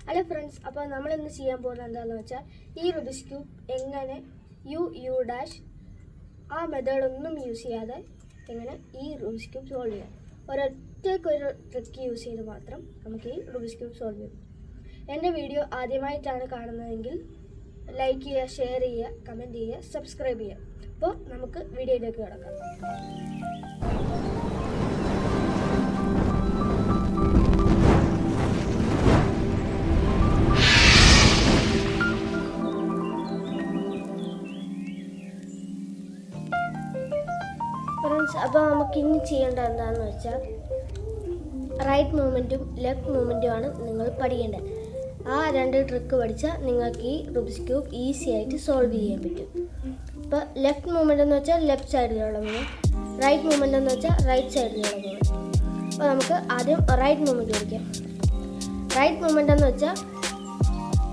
Hello friends, അപ്പോൾ നമ്മളിന്ന് ചെയ്യാൻ പോകുന്നത് എന്താണെന്ന് വെച്ചാൽ ഈ റുബിക്സ് ക്യൂബ് എങ്ങനെ യു ഡാഷ് ആ മെത്തേഡൊന്നും യൂസ് ചെയ്യാതെ എങ്ങനെ ഈ റുബിക്സ് ക്യൂബ് സോൾവ് ചെയ്യാം. ഒരൊറ്റക്കൊരു ട്രിക്ക് യൂസ് ചെയ്ത് മാത്രം നമുക്ക് ഈ റുബിക്സ് ക്യൂബ് സോൾവ് ചെയ്യാം. എൻ്റെ വീഡിയോ ആദ്യമായിട്ടാണ് കാണുന്നതെങ്കിൽ ലൈക്ക് ചെയ്യുക, ഷെയർ ചെയ്യുക, കമൻറ്റ് ചെയ്യുക, സബ്സ്ക്രൈബ് ചെയ്യുക. അപ്പോൾ നമുക്ക് വീഡിയോയിലേക്ക് കിടക്കാം. ഫ്രണ്ട്സ്, അപ്പോൾ നമുക്ക് ഇനി ചെയ്യേണ്ടത് എന്താണെന്ന് വെച്ചാൽ റൈറ്റ് മൂവ്മെൻറ്റും ലെഫ്റ്റ് മൂവ്മെൻറ്റുമാണ് നിങ്ങൾ പഠിക്കേണ്ടത്. ആ രണ്ട് ട്രിക്ക് പഠിച്ചാൽ നിങ്ങൾക്ക് ഈ റുബിക്സ് ക്യൂബ് ഈസി ആയിട്ട് സോൾവ് ചെയ്യാൻ പറ്റും. ഇപ്പോൾ ലെഫ്റ്റ് മൂവ്മെൻ്റ് എന്ന് വെച്ചാൽ ലെഫ്റ്റ് സൈഡിലുള്ള മൂവ്മെൻറ്റ്, റൈറ്റ് മൂവ്മെൻ്റ് എന്ന് വെച്ചാൽ റൈറ്റ് സൈഡിലുള്ള മൂവ്മെൻറ്റ്. അപ്പോൾ നമുക്ക് ആദ്യം റൈറ്റ് മൂവ്മെൻറ്റ് പഠിക്കാം. റൈറ്റ് മൂവ്മെൻ്റ് എന്ന് വെച്ചാൽ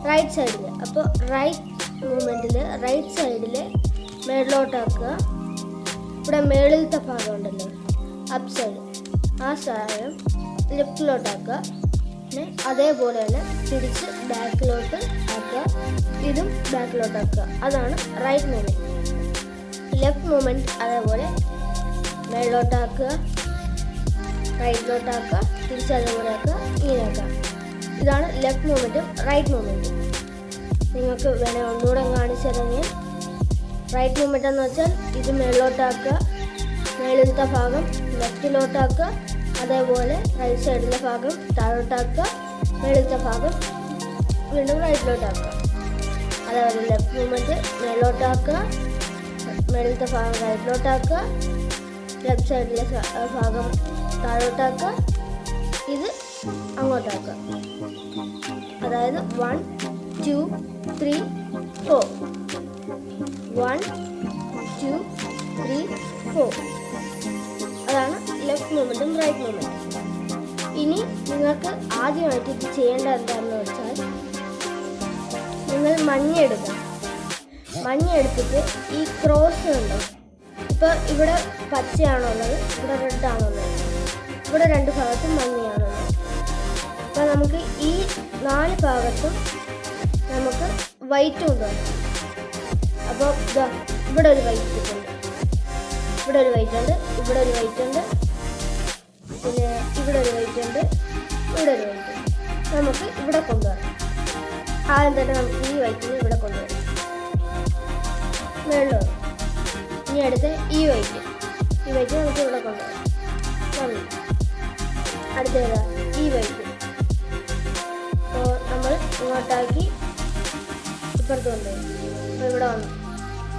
റൈറ്റ് സൈഡിൽ. അപ്പോൾ റൈറ്റ് മൂവ്മെൻറ്റിൽ റൈറ്റ് സൈഡിൽ മേളിലോട്ടാക്കുക. ഇവിടെ മേളിലത്തെ ഭാഗം ഉണ്ടല്ലോ, അപ്പ് സൈഡ്, ആ സാധനം ലെഫ്റ്റിലോട്ടാക്കുക. പിന്നെ അതേപോലെ തന്നെ തിരിച്ച് ബാക്കിലോട്ട് ആക്കുക, ഇതും ബാക്കിലോട്ടാക്കുക. അതാണ് റൈറ്റ് മൂവ്മെൻറ്റ്. ലെഫ്റ്റ് മൂവ്മെൻറ്റ് അതേപോലെ മേളിലോട്ടാക്കുക, റൈറ്റിലോട്ടാക്കുക, തിരിച്ച് അതേപോലെ ആക്കുക, ഇങ്ങനെ ആക്കുക. ഇതാണ് ലെഫ്റ്റ് മൂവ്മെൻറ്റും റൈറ്റ് മൂവ്മെൻറ്റും. നിങ്ങൾക്ക് വേണേൽ ഒന്നുകൂടെ കാണിച്ചു തരാൻ. റൈറ്റ് മൂവ്മെൻ്റ് എന്ന് വെച്ചാൽ ഇത് മേളിലോട്ടാക്കുക, മേളിലത്തെ ഭാഗം ലെഫ്റ്റിലോട്ടാക്കുക, അതേപോലെ റൈറ്റ് സൈഡിലെ ഭാഗം താഴോട്ടാക്കുക, മേളിലത്തെ ഭാഗം വീണ്ടും റൈറ്റിലോട്ടാക്കുക. അതേപോലെ ലെഫ്റ്റ് മൂവ്മെൻറ്റ് മേളിലോട്ടാക്കുക, മേളിലത്തെ ഭാഗം റൈറ്റിലോട്ടാക്കുക, ലെഫ്റ്റ് സൈഡിലെ ഭാഗം താഴോട്ടാക്കുക, ഇത് അങ്ങോട്ടാക്കുക. അതായത് 1 2 3 4 1 2 3 4. അതാണ് ലെഫ്റ്റ് മൂവ്മെൻറ്റും റൈറ്റ് മൂവ്മെൻറ്റും. ഇനി നിങ്ങൾക്ക് ആദ്യമായിട്ട് ഇത് ചെയ്യേണ്ടത് എന്താണെന്ന് വെച്ചാൽ നിങ്ങൾ മഞ്ഞ എടുക്കണം. മഞ്ഞ എടുത്തിട്ട് ഈ ക്രോസ് ഉണ്ടോ, ഇപ്പോൾ ഇവിടെ പച്ചയാണുള്ളത്, ഇവിടെ റെഡ് ആണുള്ളത്, ഇവിടെ രണ്ട് ഭാഗത്തും മഞ്ഞയാണുള്ളത്. അപ്പോൾ നമുക്ക് ഈ 4 ഭാഗത്തും നമുക്ക് വൈറ്റ് കൊണ്ടുവരണം. അപ്പോൾ ഇവിടെ ഒരു വൈറ്റ് ഉണ്ട്, ഇവിടെ ഒരു വൈറ്റ് ഉണ്ട്, ഇവിടെ ഒരു വൈറ്റ് ഉണ്ട്, പിന്നെ ഇവിടെ ഒരു വൈറ്റ് ഉണ്ട്, ഇവിടെ ഒരു വൈറ്റ് ഉണ്ട്. നമുക്ക് ഇവിടെ കൊണ്ടുവരാം. ആദ്യം തന്നെ നമുക്ക് ഈ വൈറ്റിന് ഇവിടെ കൊണ്ടുവരാം, വെള്ളം. ഇനി അടുത്ത് ഈ വൈറ്റ് നമുക്ക് ഇവിടെ കൊണ്ടുവരാം. അടുത്ത ഈ വൈറ്റ്. അപ്പോൾ നമ്മൾ ഇങ്ങോട്ടാക്കി ഇപ്പുറത്ത് കൊണ്ടുവരും. അപ്പോൾ ഇവിടെ വന്നു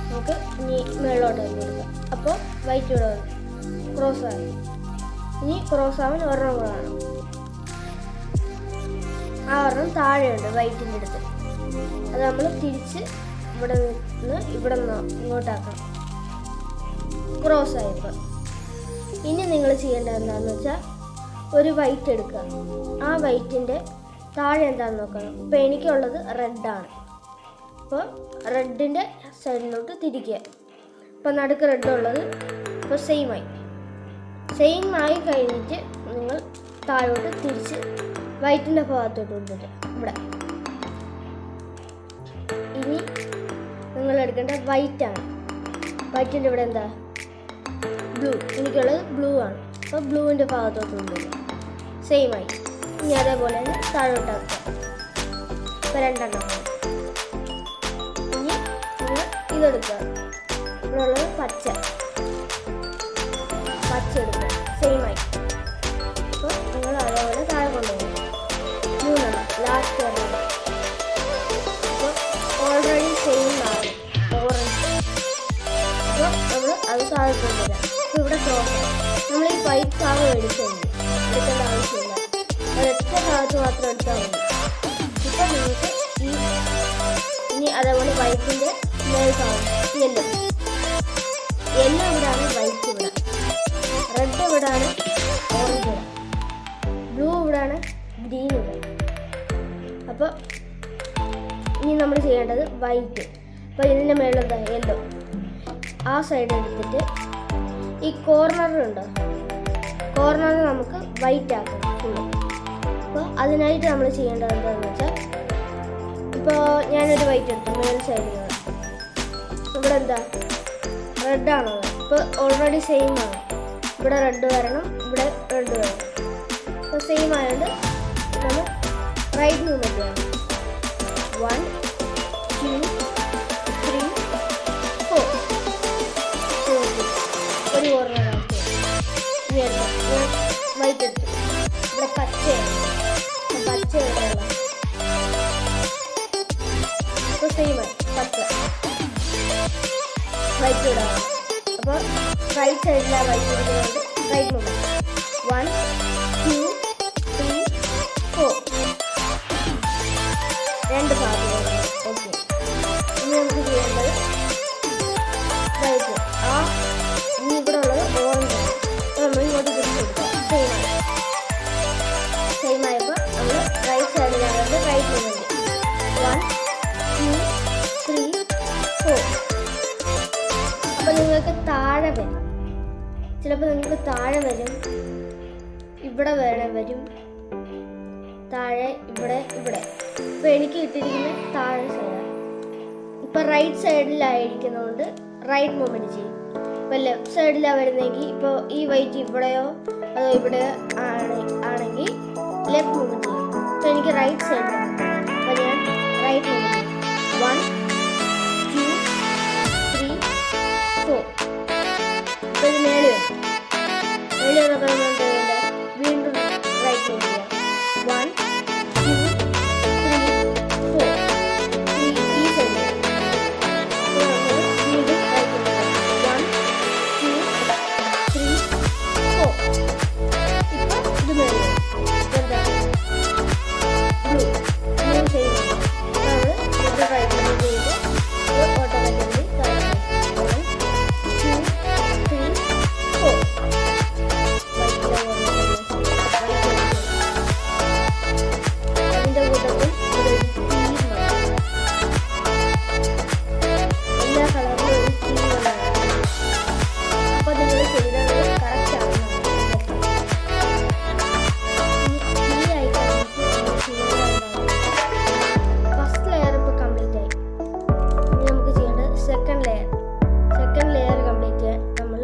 നമുക്ക് ഇനി മേളിലോട്ട് കൊടുക്കാം. അപ്പോൾ വൈറ്റ് ഇവിടെ വന്നു, ക്രോസ് ആയി. ഇനി ക്രോസ് ആവാൻ ഒരെണ്ണം കൂടെ വേണം. ആ ഒരെണ്ണം താഴെയുണ്ട് വൈറ്റിൻ്റെ അടുത്ത്. അത് നമ്മൾ തിരിച്ച് ഇവിടെ നിന്ന് ഇങ്ങോട്ടാക്കണം. ക്രോസ് ആയിപ്പോൾ. ഇനി നിങ്ങൾ ചെയ്യേണ്ടത് എന്താണെന്ന് വെച്ചാൽ ഒരു വൈറ്റ് എടുക്കുക. ആ വൈറ്റിൻ്റെ താഴെ എന്താണെന്ന് നോക്കണം. ഇപ്പോൾ എനിക്കുള്ളത് റെഡാണ്. അപ്പോൾ റെഡിൻ്റെ സൈഡിലോട്ട് തിരിക്കുക. ഇപ്പോൾ നടുക്ക് റെഡ് ഉള്ളത് ഇപ്പോൾ സെയിം ആയി കഴിഞ്ഞിട്ട് നിങ്ങൾ താഴോട്ട് തിരിച്ച് വൈറ്റിൻ്റെ ഭാഗത്തോട്ട് കൊണ്ടിട്ട് ഇവിടെ. ഇനി നിങ്ങൾ എടുക്കേണ്ട വൈറ്റാണ്. വൈറ്റിൻ്റെ ഇവിടെ എന്താ ബ്ലൂ, എനിക്കുള്ളത് ബ്ലൂ ആണ്. അപ്പോൾ ബ്ലൂവിൻ്റെ ഭാഗത്തോട്ട് കൊണ്ടുവരിക. സെയിം ആയി. ഇനി അതേപോലെ തന്നെ താഴോട്ടാക്കുക. ഇപ്പോൾ 2 എണ്ണം. ഇനി നിങ്ങൾ ഇതെടുക്കുക. ഇവിടെ ഉള്ളത് പച്ച എടുക്കുക. സെയിം ആയി. അപ്പോൾ നിങ്ങൾ അതേപോലെ താഴെ കൊണ്ടുപോകും. 3 എണ്ണം ലാസ്റ്റ് എണ്ണം. അപ്പോൾ ഓൾറെഡി സെയിം ആണ് ഓറഞ്ച്. അപ്പോൾ നമ്മൾ അത് താഴെ കൊണ്ടുവരാം. അപ്പോൾ ഇവിടെ നമ്മൾ ഈ വൈറ്റ് ഭാഗം എടുക്കേണ്ട ആവശ്യമില്ല. ഒരൊറ്റ ഭാഗത്ത് മാത്രം എടുത്താൽ മതി. ഇപ്പം നിങ്ങൾക്ക് ഇനി അതേപോലെ വൈറ്റിൻ്റെ മേൽഭാഗം യെല്ലോ ഇവിടെയാണ്, വൈറ്റ് ഇവിടെ, റെഡ് ഇവിടെയാണ്, ഓറഞ്ച് ഇവിടെ, ബ്ലൂ ഇവിടെയാണ്, ഗ്രീൻ ഇവിടെ. അപ്പോൾ ഇനി നമ്മൾ ചെയ്യേണ്ടത് വൈറ്റ്. അപ്പോൾ ഇതിൻ്റെ മേലെന്താ യെല്ലോ. ആ സൈഡ് എടുത്തിട്ട് ഈ കോർണറുണ്ടോ, കോർണർ നമുക്ക് വൈറ്റ് ആക്കണം. അപ്പോൾ അതിനായിട്ട് നമ്മൾ ചെയ്യേണ്ടത് എന്താണെന്ന് വെച്ചാൽ ഞാനൊരു വൈറ്റ് എടുത്തു മേൽ സൈഡിലാണ്. ഇവിടെ എന്താ റെഡാണത്. ഇപ്പോൾ ഓൾറെഡി സെയിം ആണ്. ഇവിടെ റെഡ് വരണം, ഇവിടെ റെഡ് വരണം. ഇപ്പോൾ സെയിം ആയതുകൊണ്ട് നമ്മൾ റൈറ്റ് മൂവ്മെൻറ്റ് ചെയ്യണം. 1 2 3 4. ഒരു കോർണറാണ്. ഇനി ഞാൻ വൈറ്റ് എടുത്തു. ഇവിടെ പച്ചയാണ്. പച്ച എവിടെയുള്ള ഇപ്പോൾ സെയിമാണ്. പച്ച വൈറ്റ് ഇടാണ്. അപ്പോൾ റൈറ്റ് സൈഡിലാണ് വൈറ്റ് എടുക്കുന്നത്. Right movement 1 2 3 4. രണ്ട് ഭാഗങ്ങളുണ്ട്. ഓക്കെ, ഇനി നമുക്ക് ചെയ്യേണ്ടത് വൈറ്റ് ഇനി ഇവിടെ ഉള്ളത് ഓറഞ്ചാണ്. അപ്പോൾ നമ്മൾ ഇങ്ങോട്ട് തിരിച്ചു കൊടുക്കുക. സെയിം ആയപ്പോൾ നമ്മൾ റൈറ്റ് സൈഡിലായത് റൈറ്റ് മൂവ്മെൻറ്റ് 1 2 3 4. അപ്പോൾ നിങ്ങൾക്ക് താഴെ വരും. ചിലപ്പോൾ നിങ്ങൾക്ക് താഴെ വരും, ഇവിടെ വരും, താഴെ ഇവിടെ. ഇപ്പോൾ എനിക്ക് കിട്ടിയിരിക്കുന്നത് താഴെ സൈഡാണ്. ഇപ്പോൾ റൈറ്റ് സൈഡിലായിരിക്കുന്നതുകൊണ്ട് റൈറ്റ് മൂവ്മെൻറ്റ് ചെയ്യും. ഇപ്പോൾ ലെഫ്റ്റ് സൈഡിലാണ് വരുന്നതെങ്കിൽ ഇപ്പോൾ ഈ വൈറ്റ് ഇവിടെയോ അതോ ഇവിടെ ആണെങ്കിൽ ലെഫ്റ്റ് മൂവ്മെൻറ്റ് ചെയ്യും. അപ്പോൾ എനിക്ക് റൈറ്റ് സൈഡിലാണ്. അപ്പോൾ ഞാൻ റൈറ്റ് മൂവ്മെൻറ്റ് ചെയ്യും. 1 2 3 4. അപ്പോൾ ഇത് മേളിൽ വരും. മേളിൽ വന്നപ്പോൾ നമ്മൾ എന്താ ചെയ്യേണ്ടത്? വീണ്ടും റൈറ്റ് മൂവ് ചെയ്യാം. 1 2 3 4. ഈ സൈഡിൽ വീണ്ടും റൈറ്റ് മൂവ് ചെയ്യാം. 1 2 3 4. ഇപ്പോൾ ഇത് മേളിൽ വരും. എന്താ ബ്ലൂ ചെയ്യുന്നത്? നമ്മൾ വീണ്ടും റൈറ്റ് മൂവ് ചെയ്ത് ഓട്ടോമാറ്റിക്കലി താഴെ 1 2 3 4. അതിൻ്റെ കൂട്ടത്തിൽ ഒരു തീം എല്ലാ കളറിലും ഒരു തീം ഉണ്ടാകും. അപ്പോൾ നിങ്ങൾ ചെയ്തത് കറക്റ്റ് ആണെന്നാണ്. ഈ ആയിട്ടാണ് ഫസ്റ്റ് ലെയർ ഇപ്പോൾ കംപ്ലീറ്റ് ആയി. ഇനി നമുക്ക് ചെയ്യേണ്ടത് സെക്കൻഡ് ലെയർ കംപ്ലീറ്റ് ചെയ്യാൻ നമ്മൾ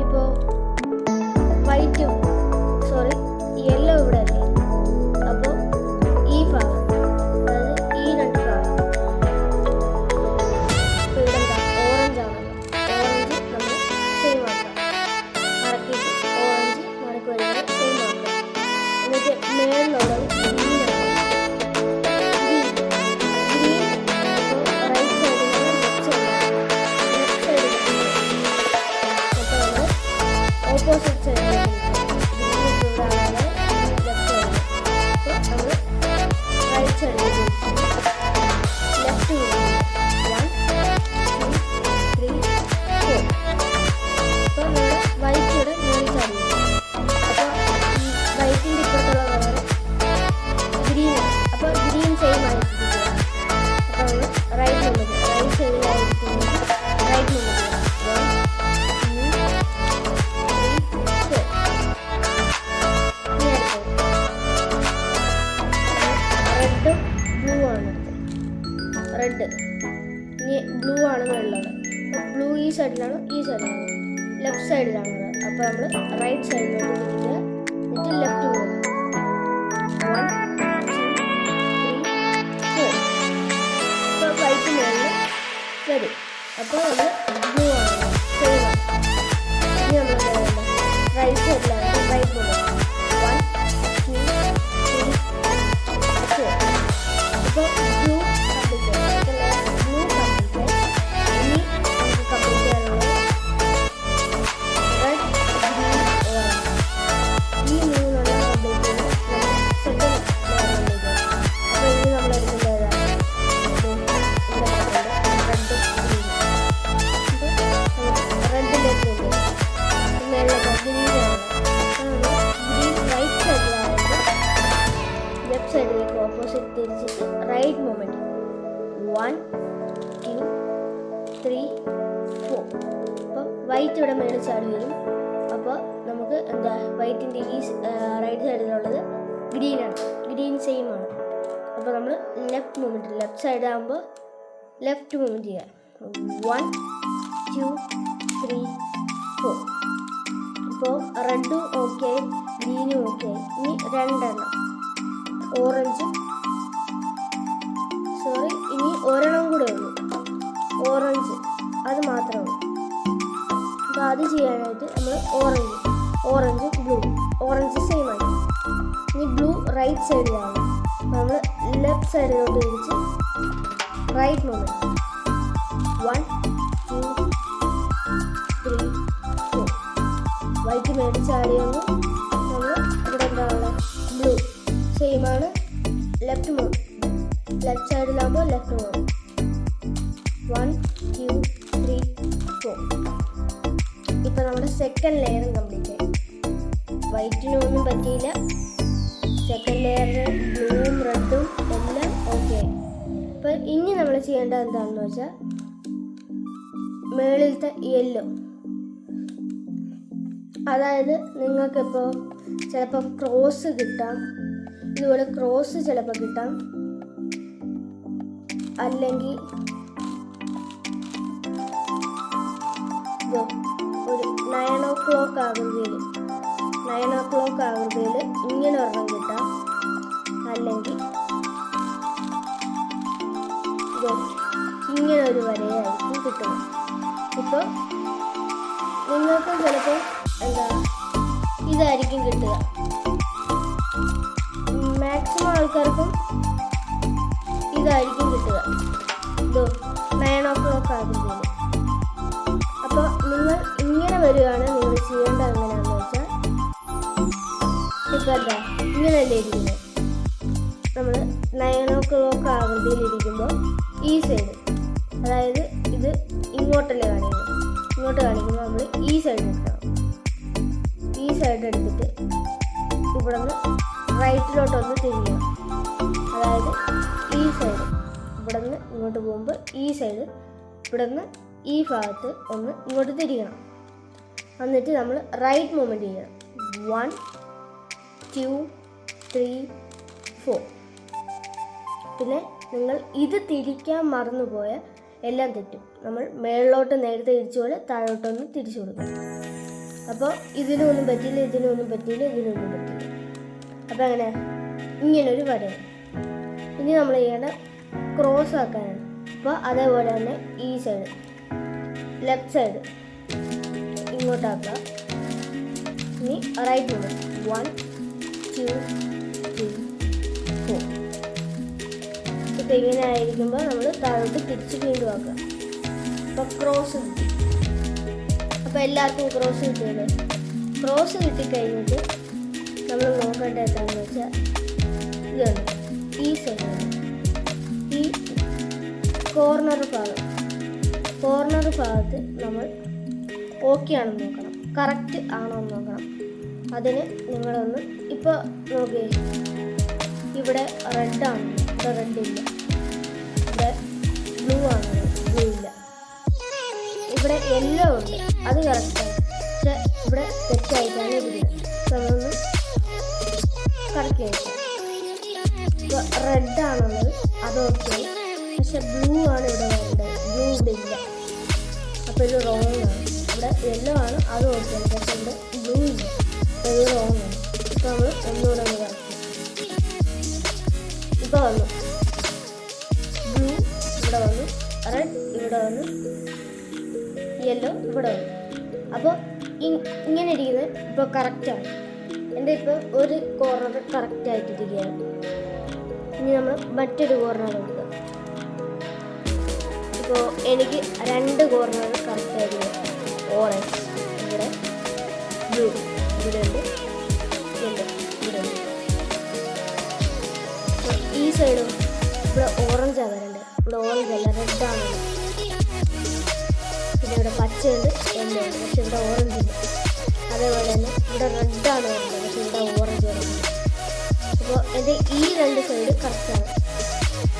ഇപ്പോൾ വൈറ്റും യെല്ലോ ഇവിടെ അല്ലേ. അപ്പോൾ ഈ ഭാഗം, അതായത് ഈ രണ്ട് ഭാഗം, ഇപ്പോൾ ഇവിടെ എന്താ ഓറഞ്ച് ആണല്ലോ. ഓറഞ്ച് നമ്മൾ സെയിം ആക്കാം. മടക്കിയിട്ട് ഓറഞ്ച് മടക്കി വരുന്നത് സെയിം ആക്കാം. എന്നിട്ട് മേളിലുള്ളത് ഗ്രീനാണ്. ഗ്രീൻ അപ്പോൾ റൈറ്റ് സൈഡിൽ നിന്ന് ലെഫ്റ്റ് സൈഡിലാണ്. അപ്പോൾ നമ്മൾ ഓപ്പോസിറ്റ് സൈഡിലേക്ക് ലെഫ്റ്റ് 1 2 3 4. അപ്പോൾ നമ്മൾ വൈറ്റിയുടെ മേളിൽ ചാടി. അപ്പോൾ ഈ വൈറ്റിൻ്റെ ഇപ്പുറത്തുള്ള കളർ ഗ്രീനാണ്. അപ്പോൾ ഗ്രീൻ സെയിം ആയിരിക്കും. അപ്പോൾ നമ്മൾ റൈറ്റ് മൂവ്മെൻറ്റ് റൈറ്റ് സൈഡിലായിരിക്കും. Right movement 1 2 3 4. റെഡും ബ്ലൂ ആണ് എടുത്തത്. റെഡ് ഇനി ബ്ലൂ ആണ് വെള്ളത്. അപ്പോൾ ബ്ലൂ ഈ സൈഡിലാണ്, ഈ സൈഡിലാണ്, ലെഫ്റ്റ് സൈഡിലാണത്. അപ്പോൾ നമ്മൾ റൈറ്റ് സൈഡിലോട്ട് തിരിക്കുക. എന്നിട്ട് ലെഫ്റ്റ് പോകും. 1 2 3 4. അപ്പോൾ വൈറ്റ് മേളിൽ വരും. അപ്പോൾ നമ്മൾ ബ്ലൂ ആണ് സെയിം ആണ്. ഇനി നമ്മൾ എന്താ വേണ്ടത്? റൈറ്റ് സൈഡിലാണ് റൈറ്റ് പോകും. 1 2 3 4. ഇപ്പോൾ ബ്ലൂ കംപ്ലീറ്റ് ആയി. ബ്ലൂ കംപ്ലീറ്റ് ആയി. ഇനി നമുക്ക് കംപ്ലീറ്റ് ചെയ്യാനുള്ളത് റെഡ് ഗ്രീൻ ഓറഞ്ച്. ഈ മൂന്നെണ്ണം കംപ്ലീറ്റ് ചെയ്ത് നമ്മൾ സെക്കൻഡ് ലെയർ കംപ്ലീറ്റ് ചെയ്യും. അപ്പോൾ ഇനി നമ്മൾ എടുക്കേണ്ടത് ഏതാണ്? Red green. റെഡിലേക്ക് പോകും. മേളിലൊക്കെ ഗ്രീനാണ്. ഗ്രീൻ റൈറ്റ് സൈഡിലാണെങ്കിൽ ലെഫ്റ്റ് സൈഡിലേക്ക് ഓപ്പോസിറ്റ് തിരിച്ചിട്ട് റൈറ്റ് മൂവ്മെൻറ്റ് 1 2 3 4. അപ്പോൾ വൈറ്റ് ഇവിടെ മേളിൽ ചാടി വരും. അപ്പോൾ നമുക്ക് എന്താ വൈറ്റിൻ്റെ ഈ റൈറ്റ് സൈഡിലുള്ളത് ഗ്രീനാണ്. ഗ്രീൻ സെയിം ആണ്. അപ്പോൾ നമ്മൾ ലെഫ്റ്റ് മൂവ്മെൻറ്റ്, ലെഫ്റ്റ് സൈഡ് ആകുമ്പോൾ ലെഫ്റ്റ് മൂവ്മെൻറ്റ് ചെയ്യാം. 1 2 3 4. ഇപ്പോൾ റെഡും ഓക്കെ, ഗ്രീനും ഓക്കെ. ഇനി 2 എണ്ണം ഓറഞ്ച്, ഇനി ഒരെണ്ണം കൂടെ ഉള്ളൂ, ഓറഞ്ച്, അത് മാത്രമേ ഉള്ളൂ. അപ്പോൾ അത് ചെയ്യാനായിട്ട് നമ്മൾ ഓറഞ്ച് ബ്ലൂ, ഓറഞ്ച് സെയിം ആണ്. ഇനി ബ്ലൂ റൈറ്റ് സൈഡിലാണ്, നമ്മൾ ലെഫ്റ്റ് സൈഡിലോട്ട് തിരിച്ച് റൈറ്റ് മൂവ്മെൻറ്റ്. 1 2 3 4. വൈറ്റ് മേടിച്ചാടിയൊന്ന് നമ്മൾ ഇവിടെ എന്താണ് ബ്ലൂ സെയിം ആണ്. ലെഫ്റ്റ് മൂവ്, ലെഫ്റ്റ് സൈഡിലാകുമ്പോൾ ലെഫ്റ്റ് മൂവ്. 1 2 3 4. ഇപ്പോൾ നമ്മുടെ സെക്കൻഡ് ലെയറും കംപ്ലീറ്റ് ആയി. വൈറ്റിനൊന്നും പറ്റിയില്ല. സെക്കൻഡ് ലെയറിൽ ബ്ലൂവും റെഡും എല്ലാം ഓക്കെ ആയി. അപ്പോൾ ഇനി നമ്മൾ ചെയ്യേണ്ടത് എന്താണെന്ന് വെച്ചാൽ മേളിലത്തെ യെല്ലോ, അതായത് നിങ്ങൾക്കിപ്പോൾ ചിലപ്പോൾ ക്രോസ് കിട്ടാം, ഇതുപോലെ ക്രോസ് ചിലപ്പോൾ കിട്ടാം, അല്ലെങ്കിൽ ഒരു 9 o'clock ആകൃതിയിൽ ഇങ്ങനെ ഒരെണ്ണം കിട്ടാം, അല്ലെങ്കിൽ ഇങ്ങനെ ഒരു വരയായിരിക്കും കിട്ടുന്നത്. ഇപ്പോൾ നിങ്ങൾക്ക് ചിലപ്പോൾ ഇതായിരിക്കും കിട്ടുക. മാക്സിമം ആൾക്കാർക്കും ഇതായിരിക്കും കിട്ടുക, 9 o'clock ആകുമ്പോൾ. അപ്പോൾ നിങ്ങൾ ഇങ്ങനെ വരികയാണ് നിങ്ങൾ ചെയ്യേണ്ടത്. എങ്ങനെയാണെന്ന് വെച്ചാൽ ഇപ്പോൾ ഇങ്ങനെയല്ലേ ഇരിക്കുന്നത്, നമ്മൾ 9 o'clock ആകൃതിയിലിരിക്കുമ്പോൾ ഈ സൈഡ്, അതായത് ഇത് ഇങ്ങോട്ടല്ലേ കാണിക്കുന്നത്, ഇങ്ങോട്ട് കാണിക്കുമ്പോൾ നമ്മൾ ഈ സൈഡ് എടുക്കണം. ഈ സൈഡ് എടുത്തിട്ട് ഇവിടെ നിന്ന് റൈറ്റിലോട്ടൊന്ന് തിരിയണം. അതായത് ഈ സൈഡ് ഇവിടെ നിന്ന് ഇങ്ങോട്ട് പോകുമ്പോൾ ഈ സൈഡ് ഇവിടെ നിന്ന് ഈ ഭാഗത്ത് ഒന്ന് ഇങ്ങോട്ട് തിരിയണം. എന്നിട്ട് നമ്മൾ റൈറ്റ് മൂവ്മെൻറ്റ് ചെയ്യണം. 1 2 3 4. പിന്നെ നിങ്ങൾ ഇത് തിരിക്കാൻ മറന്നുപോയ എല്ലാം തെറ്റും. നമ്മൾ മേളിലോട്ട് നേരത്തെ തിരിച്ച പോലെ താഴോട്ടൊന്ന് തിരിച്ചു കൊടുക്കും. അപ്പോൾ ഇതിനൊന്നും പറ്റിയില്ല. അപ്പോൾ അങ്ങനെ ഇങ്ങനൊരു വരയാണ്. ഇനി നമ്മൾ ചെയ്യേണ്ട ക്രോസ് ആക്കാനാണ്. അപ്പോൾ അതേപോലെ തന്നെ ഈ സൈഡ്, ലെഫ്റ്റ് സൈഡ് ഇങ്ങോട്ടാക്കുക. ഇനി റൈറ്റ് മൂവ്മെൻറ്റ്. 1 2 3 4. ഇപ്പോൾ ഇങ്ങനെ ആയിരിക്കുമ്പോൾ നമ്മൾ താഴോട്ട് തിരിച്ച് വീണ്ടും ആക്കുക. അപ്പോൾ ക്രോസ് കിട്ടി. അപ്പോൾ എല്ലാവർക്കും ക്രോസ് കിട്ടിയത്. ക്രോസ് കിട്ടിക്കഴിഞ്ഞിട്ട് നമ്മൾ നോക്കേണ്ട എന്താണെന്ന് വെച്ചാൽ ഇതാണ് ഈ സൈഡ്, ഈ കോർണർ ഭാഗത്ത് നമ്മൾ ഓക്കെ ആണെന്ന് നോക്കണം, കറക്റ്റ് ആണോ എന്ന് നോക്കണം. അതിന് നിങ്ങളൊന്ന് ഇപ്പോൾ നോക്കിയേ, ഇവിടെ റെഡാണ്, ഇവിടെ റെഡില്ല, ഇവിടെ ബ്ലൂ ആണ്, ബ്ലൂ ഇല്ല, ഇവിടെ യെല്ലോ ഉണ്ട്, അത് കറക്റ്റാണ്. പക്ഷെ ഇവിടെ തെറ്റായിട്ടാണ് ഇരിക്കുന്നത്. നമ്മളൊന്ന് കറക്റ്റ് ആയിട്ട് ഇപ്പോൾ റെഡാണുള്ളത്, അത് ഓക്കെ. പക്ഷെ ബ്ലൂ ആണ് ഇവിടെ വേണ്ടത്, ബ്ലൂ ഇവിടെ ഇല്ല. അപ്പോൾ ഇത് റോങ് ആണ്. ഇവിടെ യെല്ലോ ആണ്, അത് ഓക്കെ. പക്ഷെ ഇവിടെ ബ്ലൂ ഇല്ല, അപ്പോൾ ഇത് റോങ് ആണ്. ഇപ്പോൾ നമ്മൾ ഒന്നുകൂടെ ഒന്ന് കറക്റ്റ്. ഇപ്പോൾ വന്നു ബ്ലൂ, ഇവിടെ വന്നു റെഡ്, ഇവിടെ വന്നു യെല്ലോ, ഇവിടെ വന്നു. അപ്പോൾ ഇങ്ങനെ ഇരിക്കുന്നത് ഇപ്പോൾ കറക്റ്റാണ്. എൻ്റെ ഇപ്പോൾ ഒരു കോർണർ കറക്റ്റായിട്ടിരിക്കുകയാണ്. ഇനി നമ്മൾ മറ്റൊരു കോർണർ എടുക്കുക. ഇപ്പോൾ എനിക്ക് 2 കോർണർ കറക്റ്റായിരിക്കും. ഓറഞ്ച് ഇവിടെ, ബ്ലൂ ഇവിടെ ഉണ്ട്, യെല്ലോ ഇവിടെ ഉണ്ട്. ഈ സൈഡും ഇവിടെ ഓറഞ്ചാണ് വരേണ്ടത്. ഇവിടെ ഓറഞ്ച് അല്ല, റെഡാണ്. പിന്നെ ഇവിടെ പച്ചയുണ്ട്, യെല്ലോ ഉണ്ട്, പക്ഷെ ഇവിടെ ഓറഞ്ച് ഉണ്ട്. അതേപോലെ തന്നെ ഇവിടെ റെഡാണ് വരുന്നത്, പക്ഷെ ഇവിടെ ഓറഞ്ച് വരുന്നത്. അപ്പോൾ എൻ്റെ ഈ 2 സൈഡ് കറക്റ്റാണ്.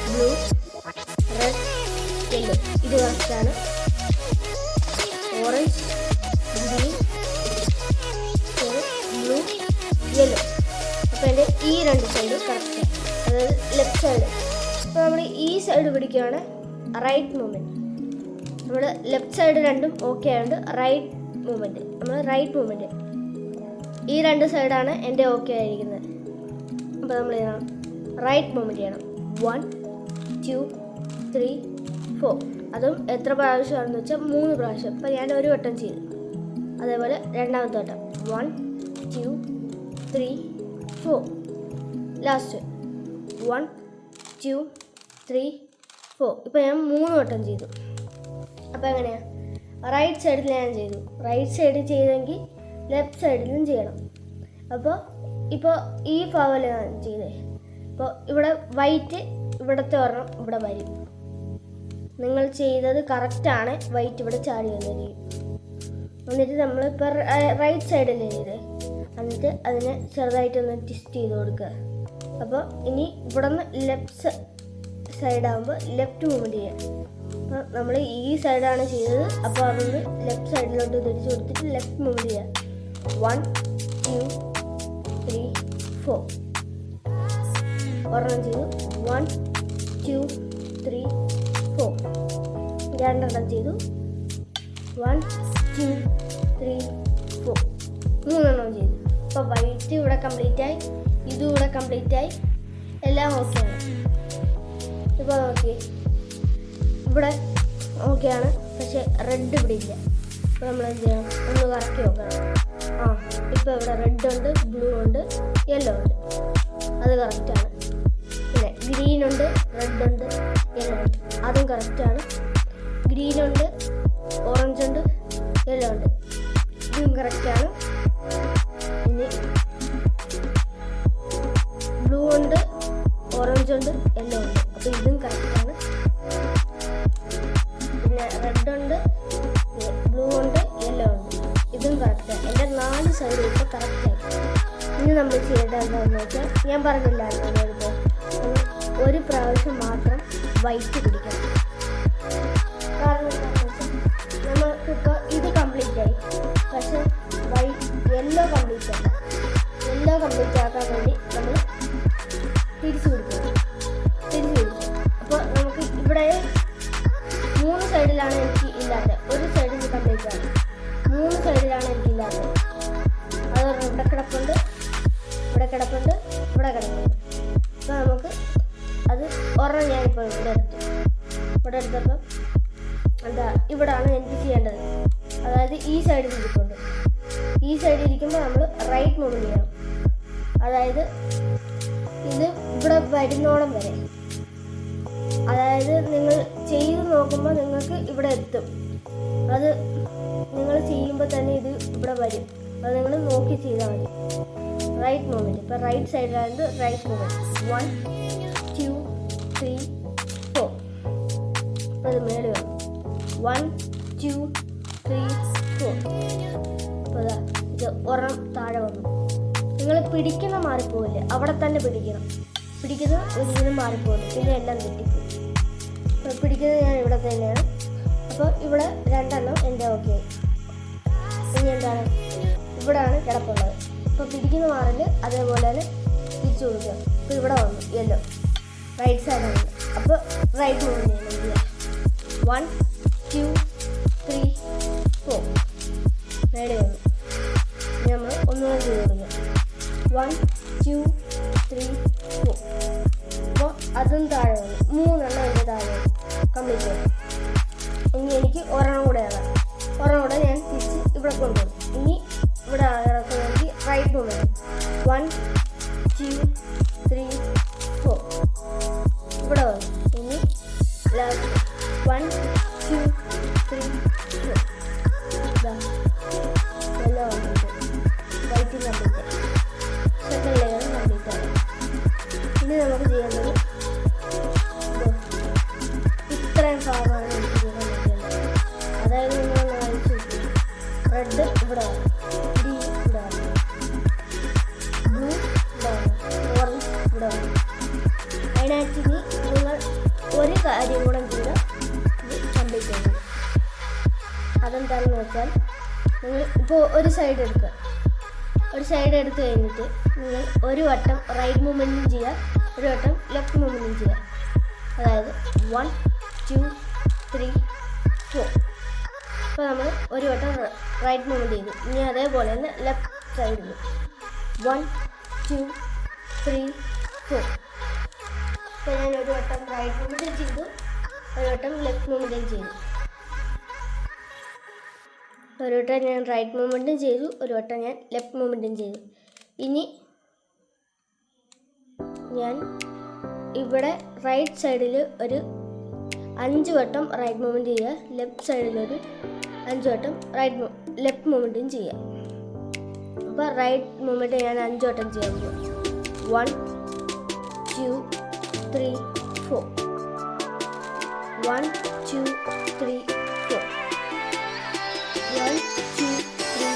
ബ്ലൂ റെഡ് യെല്ലോ ഇത് കറക്റ്റാണ്. Orange green blue yellow. അപ്പോൾ എൻ്റെ ഈ 2 സൈഡ് കറക്റ്റാണ്. അതായത് ലെഫ്റ്റ് ലെഫ്റ്റ് സൈഡ്. അപ്പോൾ നമ്മൾ ഈ സൈഡ് പിടിക്കുകയാണ് റൈറ്റ് മൂവ്മെൻറ്റ്. നമ്മൾ ലെഫ്റ്റ് സൈഡ് രണ്ടും ഓക്കെ ആയതുകൊണ്ട് റൈറ്റ് മൂവ്മെൻറ്റ്, നമ്മൾ റൈറ്റ് മൂവ്മെൻറ്റ്. ഈ രണ്ട് സൈഡാണ് എൻ്റെ ഓക്കെ ആയിരിക്കുന്നത്. അപ്പോൾ നമ്മൾ ചെയ്യണം റൈറ്റ് മൂവ്മെൻറ്റ് ചെയ്യണം. 1 2 3 4. അതും എത്ര പ്രാവശ്യമാണെന്ന് വെച്ചാൽ 3 പ്രാവശ്യം. ഇപ്പോൾ ഞാൻ ഒരു വട്ടം ചെയ്തു. അതേപോലെ രണ്ടാമത്തെ വട്ടം 1 2 3 4. ലാസ്റ്റ് 1 2 3 4. ഇപ്പോൾ ഞാൻ 3 വട്ടം ചെയ്തു. അപ്പോൾ എങ്ങനെയാണ്? റൈറ്റ് സൈഡിൽ ഞാൻ ചെയ്തു. റൈറ്റ് സൈഡിൽ ചെയ്തെങ്കിൽ ലെഫ്റ്റ് സൈഡിലും ചെയ്യണം. അപ്പോൾ ഈ ഭാഗമല്ല ഞാൻ ചെയ്തേ. അപ്പോൾ ഇവിടെ വൈറ്റ് ഇവിടുത്തെ ഒരെണ്ണം ഇവിടെ വരും. നിങ്ങൾ ചെയ്തത് കറക്റ്റാണ്. വൈറ്റ് ഇവിടെ ചാടി വന്നിരിക്കും. എന്നിട്ട് നമ്മളിപ്പോൾ റൈറ്റ് സൈഡിൽ ചെയ്തേ. എന്നിട്ട് അതിനെ ചെറുതായിട്ടൊന്ന് ട്വിസ്റ്റ് ചെയ്ത് കൊടുക്കുക. അപ്പോൾ ഇനി ഇവിടെ നിന്ന് ലെഫ്റ്റ് സൈഡാകുമ്പോൾ ലെഫ്റ്റ് മൂവ്മെൻറ്റ് ചെയ്യാം. അപ്പോൾ നമ്മൾ ഈ സൈഡാണ് ചെയ്തത്. അപ്പോൾ അതൊന്ന് ലെഫ്റ്റ് സൈഡിലോട്ട് തിരിച്ച് കൊടുത്തിട്ട് ലെഫ്റ്റ് മൂവ്മെൻറ്റ് ചെയ്യാം. 1 2 3 4. ഒരെണ്ണം ചെയ്തു. 1 2 3 4. രണ്ടെണ്ണം ചെയ്തു. 1 2 3 4. മൂന്നെണ്ണം ചെയ്തു. അപ്പോൾ വൈറ്റ് ഇവിടെ കംപ്ലീറ്റ് ആയി, ഇതും ഇവിടെ കംപ്ലീറ്റ് ആയി, എല്ലാം ഓക്കെയാണ്. ഇപ്പോൾ നോക്കി ഇവിടെ ഓക്കെയാണ്, പക്ഷേ റെഡ് ഇവിടെ ഇല്ല. അപ്പോൾ നമ്മൾ എന്ത് ചെയ്യണം? ഒന്ന് കറക്കി നോക്കണം. ഇപ്പോൾ ഇവിടെ റെഡ് ഉണ്ട്, ബ്ലൂ ഉണ്ട്, യെല്ലോ ഉണ്ട്. അത് കറക്റ്റാണ്. പിന്നെ ഗ്രീൻ ഉണ്ട്, റെഡ് ഉണ്ട്, യെല്ലോ ഉണ്ട്. അതും കറക്റ്റാണ്. ഗ്രീൻ ഉണ്ട്, ഓറഞ്ച് ഉണ്ട്, യെല്ലോ ഉണ്ട്. ഇതും കറക്റ്റാണ്. ഇനി ബ്ലൂ ഉണ്ട്, ഓറഞ്ച് ഉണ്ട്, യെല്ലോ ഉണ്ട്. അപ്പോൾ ഇതും കറക്റ്റാണ്. പിന്നെ റെഡ് ഉണ്ട്, ബ്ലൂ ഉണ്ട്, യെല്ലോ ഉണ്ട്. ഇതും കറക്റ്റാണ്. എൻ്റെ 4 സൈഡും ഇപ്പോൾ കറക്റ്റായി. ഇനി നമ്മൾ ചെയ്യേണ്ടത് എന്താണെന്ന് വെച്ചാൽ, ഞാൻ പറഞ്ഞില്ലായിരുന്നു ഒരു പ്രാവശ്യം മാത്രം വൈറ്റ് പിടിക്കണം. കാരണം എന്താണെന്ന് വെച്ചാൽ നമുക്കിപ്പോൾ ഇത് കംപ്ലീറ്റ് ആയി, പക്ഷേ യെല്ലോ കംപ്ലീറ്റ് അല്ല. യെല്ലോ കംപ്ലീറ്റ് ആക്കാൻ വേണ്ടി നമ്മൾ തിരിച്ചു പിടിക്കണം. അപ്പോൾ നമുക്ക് ഇവിടെ 3 സൈഡിലാണ് എനിക്ക് ഇല്ലാത്തത്. ഒരു സൈഡിൽ കംപ്ലീറ്റ് ആണ്, 3 സൈഡിലാണ് എനിക്കില്ലാത്തത്. അത് ഇവിടെ കിടപ്പുണ്ട്, ഇവിടെ കിടപ്പുണ്ട്, ഇവിടെ കിടപ്പുണ്ട്. അപ്പോൾ നമുക്ക് അത് ഒരെണ്ണം ഞാനിപ്പോൾ ഇവിടെ എടുത്തപ്പോൾ എന്താ ഇവിടാണ് എനിക്ക് ചെയ്യേണ്ടത്. അതായത് ഈ സൈഡിൽ ഇരിക്കുന്നുണ്ട്. ഈ സൈഡിൽ ഇരിക്കുമ്പോൾ നമ്മൾ റൈറ്റ് മൂവ് ചെയ്യണം. അതായത് ഇത് ഇവിടെ വരുന്നോളം വരെ. അതായത് നിങ്ങൾ ചെയ്ത് നോക്കുമ്പോൾ നിങ്ങൾക്ക് ഇവിടെ എത്തും. അത് നിങ്ങൾ ചെയ്യുമ്പോൾ തന്നെ ഇത് ഇവിടെ വരും. അത് നിങ്ങൾ നോക്കി ചെയ്താൽ മതി. Right movement. ഇപ്പോൾ റൈറ്റ് സൈഡിലായത് റൈറ്റ് മൂവ്മെൻറ്റ്. 1 2 3 4. അപ്പോൾ അത് മേളിൽ വരും. 1 2 3 4. അപ്പോൾ ഇത് ഒരെണ്ണം താഴെ വന്നു. നിങ്ങൾ പിടിക്കുന്ന മാറിപ്പോവില്ലേ, അവിടെ തന്നെ പിടിക്കണം. പിടിക്കുന്നത് ഒരിക്കലും മാറിപ്പോകുന്നു, പിന്നെ എല്ലാം തെറ്റിപ്പോകും. അപ്പോൾ പിടിക്കുന്നത് ഞാൻ ഇവിടെ തന്നെയാണ്. അപ്പോൾ ഇവിടെ 2 എണ്ണം എൻ്റെ ഓക്കെ ആയി. ഇനി എന്താണ്, ഇവിടെയാണ് കിടപ്പുള്ളത്. അപ്പോൾ പിടിക്കുന്ന മാറിൽ അതേപോലെ തന്നെ തിരിച്ചു കൊടുക്കുക. അപ്പോൾ ഇവിടെ വന്നു യെല്ലോ, റൈറ്റ് സൈഡാണ്. അപ്പോൾ റൈറ്റ് മൂവ് ചെയ്യണം. 1 2 3 4. നേടി വന്നു. ഇനി നമ്മൾ ഒന്നുകൂടെ ചെയ്ത് കൊടുക്കുക. 1 2 3 4. അപ്പോൾ അതും താഴെ വന്നു. 3 എണ്ണം എൻ്റെ താഴെ കംപ്ലീറ്റ് ആയി. ഇനി എനിക്ക് ഒരെണ്ണം കൂടെ ആകാം. ഒരെണ്ണം കൂടെ ഞാൻ തിരിച്ച് ഇവിടെ കൊണ്ടുവന്നു. ഇനി ഇവിടെ കിടക്കുന്നെങ്കിൽ റൈറ്റ് മൂവ്മെൻറ്റ്. 1 2 3 4. ഇവിടെ വന്നു. ഇനി ലാസ്റ്റ് 1 2 3 4. എല്ലാം വന്നിട്ട് വൈറ്റിൽ കംപ്ലീറ്റ് ആയി. സെക്കൻഡ് ലെയർ കംപ്ലീറ്റ് ആയി. ഇനി നമുക്ക് ചെയ്യേണ്ടത് ഇത്രയും ഭാഗമാണ് എനിക്ക് ചെയ്യാൻ പറ്റുന്നത്. അതായത് നിങ്ങൾ വായിച്ചു റെഡ് ഇവിടെ വന്നു, ഗ്രീൻ ഇവിടെ വന്നു, ബ്ലൂ ഇവിടെ വന്നു, ഓറഞ്ച് ഇവിടെ വന്നു. അതിനായിട്ട് നിങ്ങൾ ഒരു കാര്യം കൂടെ ചെയ്താൽ ഇത് കംപ്ലീറ്റ് ചെയ്യുന്നത്. അതെന്താണെന്ന് വെച്ചാൽ, നിങ്ങൾ ഇപ്പോൾ ഒരു സൈഡ് എടുക്കുക. ഒരു സൈഡ് എടുത്ത് കഴിഞ്ഞിട്ട് നിങ്ങൾ ഒരു വട്ടം റൈറ്റ് മൂവ്മെൻറ്റും ചെയ്യുക, ഒരു വട്ടം ലെഫ്റ്റ് മൂവ്മെൻറ്റും ചെയ്യാം. അതായത് 1 2 3 4. അപ്പോൾ നമ്മൾ ഒരു വട്ടം റൈറ്റ് മൂവ്മെൻറ്റ് ചെയ്തു. ഇനി അതേപോലെ തന്നെ ലെഫ്റ്റ് സൈഡിൽ 1 2 3 4. അപ്പോൾ ഞാൻ ഒരു വട്ടം റൈറ്റ് മൂവ്മെൻറ്റും ചെയ്തു, ഒരു വട്ടം ലെഫ്റ്റ് മൂവ്മെൻറ്റും ചെയ്തു. ഒരു വട്ടം ഞാൻ റൈറ്റ് മൂവ്മെൻറ്റും ചെയ്തു, ഒരു വട്ടം ഞാൻ ലെഫ്റ്റ് മൂവ്മെൻറ്റും ചെയ്തു. ഇനി ഞാൻ ഇവിടെ റൈറ്റ് സൈഡിൽ ഒരു 5 വട്ടം റൈറ്റ് മൂവ്മെൻറ്റ് ചെയ്യുക, ലെഫ്റ്റ് സൈഡിലൊരു 5 വട്ടം ലെഫ്റ്റ് മൂവ്മെൻറ്റും ചെയ്യുക. അപ്പോൾ റൈറ്റ് മൂവ്മെൻറ്റ് ഞാൻ 5 വട്ടം ചെയ്യാൻ പോകും. 1 2 3 4. 1 2 3 4. 1 2 3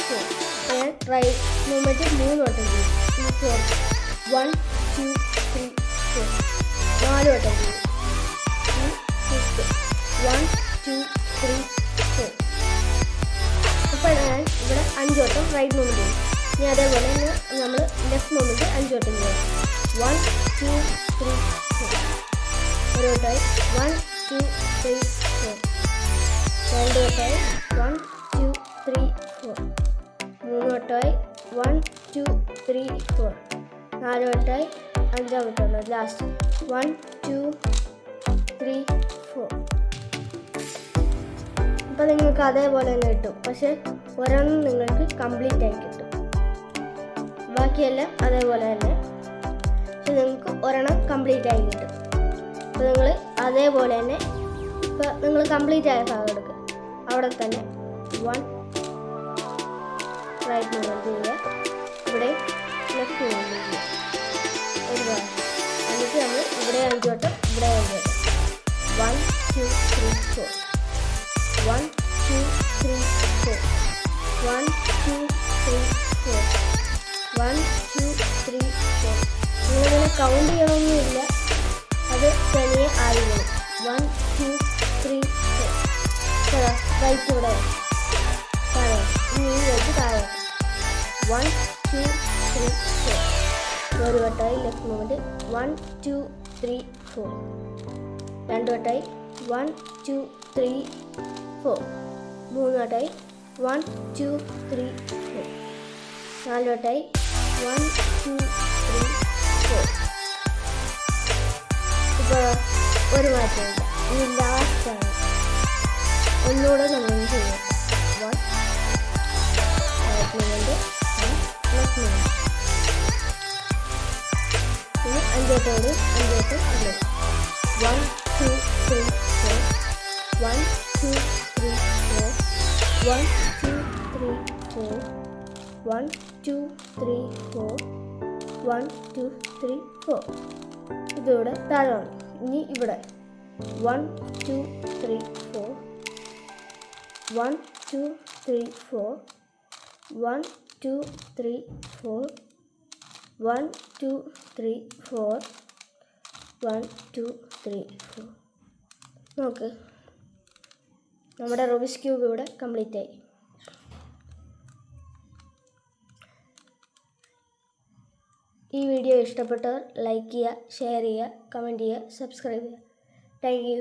4. ഞാൻ റൈറ്റ് മൂവ്മെൻറ്റ് 3 വട്ടം ചെയ്യും. 1 2 3 4. 4 വട്ടം ചെയ്യും. 1 2 3 4. അപ്പോൾ ഞാൻ ഇവിടെ 5 വട്ടം റൈറ്റ് മൂവ്മെൻറ്റ് ചെയ്യും. ഇനി അതേപോലെ തന്നെ നമ്മൾ ലെഫ്റ്റ് മൂവ്മെൻറ്റ് 5 വട്ടം ചെയ്യും. 1 2 3 4. ഒരു വട്ടമായി 1 2 3 4. 2 വട്ടമായി 1 2 3 4. 3 വട്ടമായി 1 2 3 4. 4 വട്ടമായി 5 വട്ടമുള്ള ലാസ്റ്റ് 1 2 3 4. അപ്പോൾ നിങ്ങൾക്ക് അതേപോലെ തന്നെ കിട്ടും, പക്ഷേ ഒരെണ്ണം നിങ്ങൾക്ക് കംപ്ലീറ്റ് ആയി കിട്ടും. ബാക്കിയെല്ലാം അതേപോലെ തന്നെ, പക്ഷെ നിങ്ങൾക്ക് ഒരെണ്ണം കംപ്ലീറ്റ് ആയി കിട്ടും. അപ്പോൾ നിങ്ങൾ അതേപോലെ തന്നെ ഇപ്പോൾ നിങ്ങൾ കംപ്ലീറ്റ് ആയ ഭാഗം എടുക്കുക, അവിടെ തന്നെ 1 റൈറ്റ് മൂവ്മെൻറ്റ് ചെയ്യുക, ഇവിടെ ലെഫ്റ്റ് മൂവ്മെൻറ്റ് ചെയ്യുക. എന്നിട്ട് നമ്മൾ ഇവിടെ 5 വട്ടം, ഇവിടെ 5 വട്ടം. 1 2 3 4. 1 2 3 4. 1 2 3 4. 1 2 3 4. നിങ്ങളിങ്ങനെ കൗണ്ട് ചെയ്യണമെന്നില്ല, അത് തനിയെ ആയിരുന്നു. 1 2 3 4. റൈറ്റ് ഇവിടെ താഴെ, ഇനി വെച്ച് താഴെ 1 2 3 4. ഒരു വട്ടമായി ലെഫ്റ്റ് മൂവ്മെൻറ്റ് 1 2 3 4. 2 വട്ടമായി 1 2 3 4. 3 വട്ടമായി 1 2 3 4. 4 വട്ടമായി 1 2 3 4. ഇപ്പോൾ ഒരു മാറ്റമില്ല. ഇനി ലാസ്റ്റാണ്, ഒന്നുകൂടെ നമ്മൾ ചെയ്യാം. 1 റൈറ്റ് മൂവ്മെൻറ്റ്, ലെഫ്റ്റ് മൂവ്മെൻറ്റ്. പിന്നെ 5 വട്ടം ഇവിടെ, 5 വട്ടം ഇവിടെ. 1 2 3 4. 1 2 3 4. 1 2 3 4. 1 2 3 4. 1 2 3 4. ഇതിവിടെ താഴെ വന്നു. ഇനി ഇവിടെ 1 2 3 4. 1 2 3 4. 1 2 3 4. 1 2 3 4. 1 2 3 4. നോക്ക്, നമ്മുടെ റൂബിക്സ് ക്യൂബ് ഇവിടെ കംപ്ലീറ്റ് ആയി. ഈ വീഡിയോ ഇഷ്ടപ്പെട്ടവർ ലൈക്ക് ചെയ്യുക, ഷെയർ ചെയ്യുക, കമൻറ്റ് ചെയ്യുക, സബ്സ്ക്രൈബ് ചെയ്യുക. Thank you.